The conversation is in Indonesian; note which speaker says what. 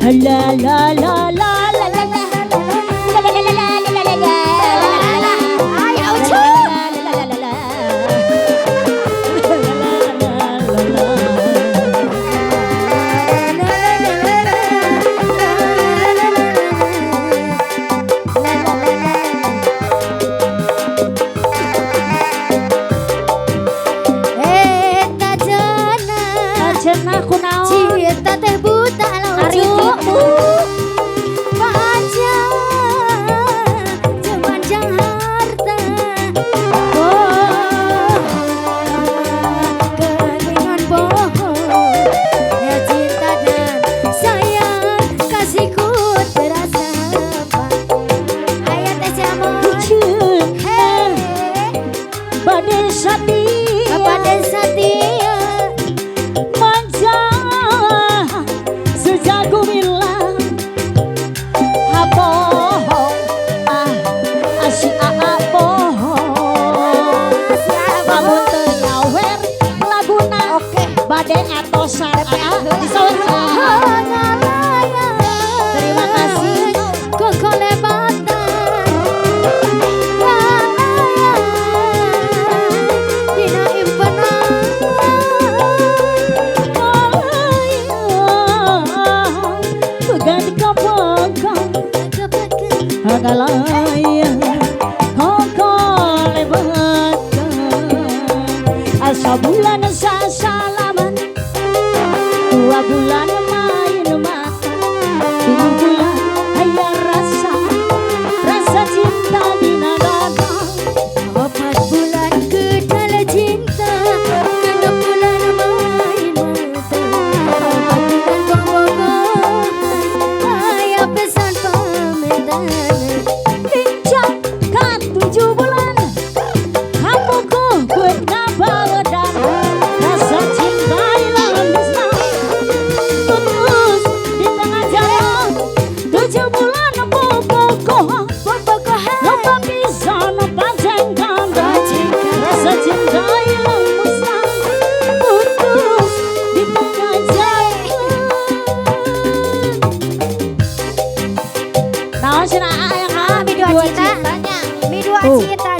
Speaker 1: La la la la la la la.
Speaker 2: Cinta teh buta laujumu baca sepanjang harta keningan bohong ya cinta dan sayang kasihku terasa ayat teh jamun
Speaker 1: Badai setia
Speaker 2: pada setia
Speaker 1: sejak ku bilang bohong si bohong kamu tenyawer laguna badai etosan
Speaker 2: terima kasih koko lebatan dina impenan
Speaker 1: ganti kapakan agalaya koko lebatan asa bulan salaman 2 bulan main mata 3 bulan hanya rasa cinta dina dada
Speaker 2: 4 bulan kenal cinta 6 bulan main mata 4 bulan bohong ayah pesan pamitan
Speaker 1: bincang kan 7 bulan kamu ku buat ngabawedan rasa cinta hilang musnah putus di tengah jalan 7 bulan bobogoh lupa bisa panjangkan rasa cinta hilang musnah putus di tengah jalan nah sih yang
Speaker 2: mi dua cintanya mi dua cinta